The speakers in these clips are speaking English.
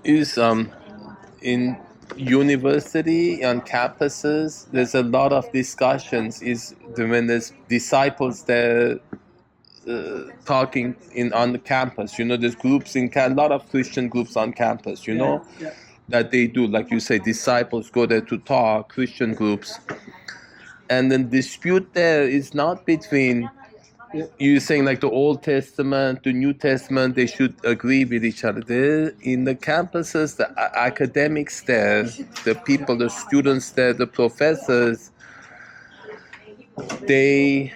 is in university on campuses. There's a lot of discussions. Is when there's disciples there talking on the campus. There's groups a lot of Christian groups on campus. That they do, like you say, disciples go there to talk. Christian groups, and the dispute there is not between. You're saying like the Old Testament, the New Testament, they should agree with each other. In the campuses, the academics there, the people, the students there, the professors, they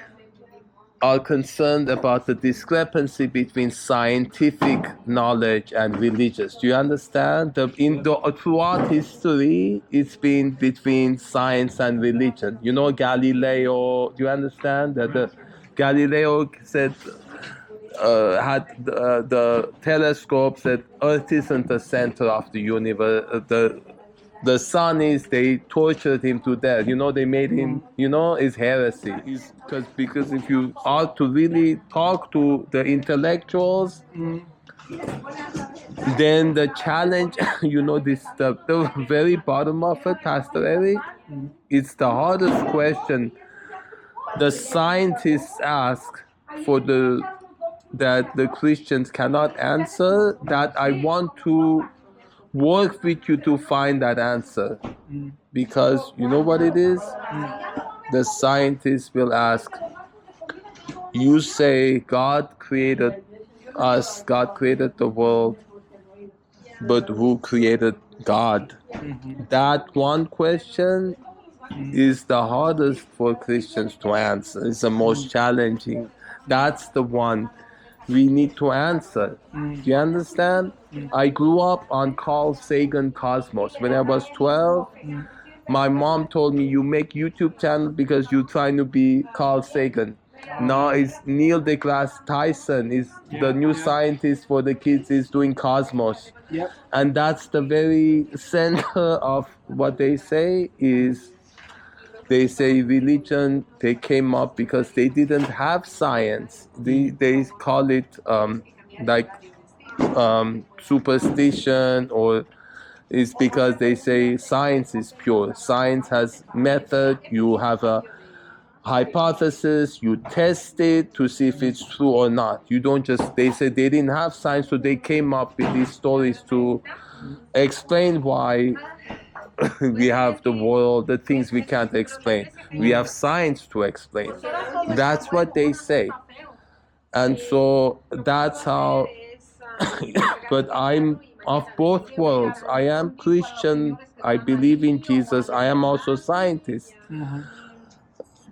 are concerned about the discrepancy between scientific knowledge and religious. Do you understand? Throughout history, it's been between science and religion. Galileo, do you understand that Galileo said, had the telescope said Earth isn't the center of the universe. The sun is. They tortured him to death. They made him. Is heresy. Because if you are to really talk to the intellectuals, then the challenge. The very bottom of it, Pastor Eric. It's the hardest question. The scientists ask that the Christians cannot answer, that I want to work with you to find that answer. Because you know what it is? The scientists will ask, you say God created us, God created the world, but who created God? That one question is the hardest for Christians to answer. It's the most challenging. That's the one we need to answer. Do you understand? I grew up on Carl Sagan Cosmos. When I was 12, my mom told me, you make YouTube channel because you're trying to be Carl Sagan. Now it's Neil deGrasse Tyson is the new scientist for the kids is doing Cosmos. And that's the very center of what they say is, they say religion, they came up because they didn't have science. They call it superstition, or it's because they say science is pure. Science has method. You have a hypothesis. You test it to see if it's true or not. You don't just, they say they didn't have science, so they came up with these stories to explain why we have the world, the things we can't explain. We have science to explain. That's what they say. And so that's how, but I'm of both worlds. I am Christian, I believe in Jesus, I am also scientist.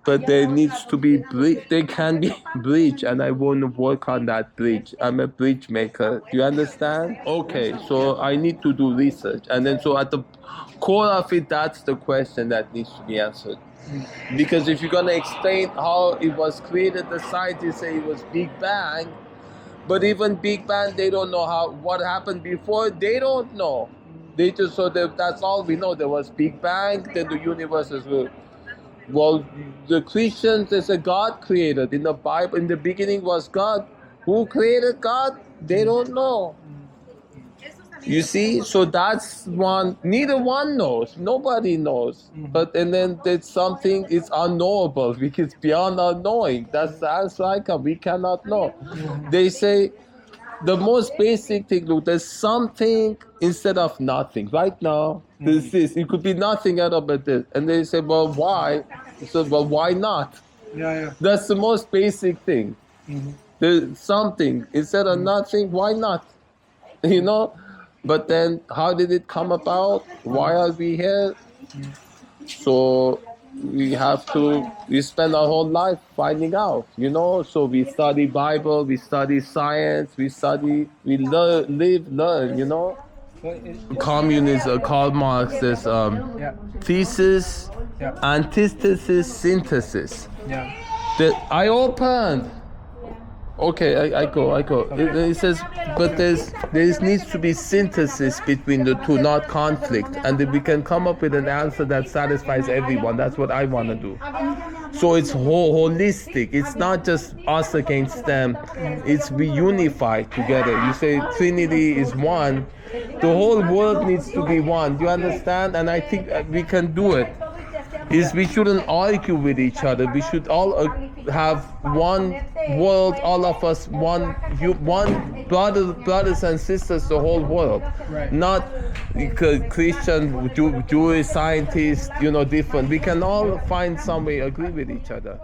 But there needs to be there can be bridge, and I want to work on that bridge. I'm a bridge maker. Do you understand? Okay, so I need to do research, and then so at the core of it, that's the question that needs to be answered. Because if you're gonna explain how it was created, the scientists say it was Big Bang, but even Big Bang, they don't know what happened before. They don't know. They just that's all we know. There was Big Bang, then the universe is good. Well, the Christians, they say God created. In the Bible, in the beginning was God. Who created God? They don't know. You see? So that's one, neither one knows. Nobody knows. But, and then there's something, it's unknowable, because beyond our knowing. That's the answer I come. We cannot know. They say, the most basic thing, look, there's something instead of nothing. Right now, there's this. It could be nothing out of this. And they say, well, why? I said, well, why not? That's the most basic thing. There's something instead of nothing. Why not? But then, how did it come about? Why are we here? So we spend our whole life finding out, so we study Bible, we study science, we learn. Communism, Karl Marx, there's thesis, antithesis, synthesis. That I opened. Okay, I go. It says, but there needs to be synthesis between the two, not conflict, and then we can come up with an answer that satisfies everyone. That's what I want to do. So it's holistic. It's not just us against them. It's we unify together. You say Trinity is one. The whole world needs to be one. Do you understand? And I think we can do it. We shouldn't argue with each other. We should all have one world, all of us, one brothers and sisters, the whole world. Right. Not Christian, Jewish, scientists, different. We can all find some way agree with each other.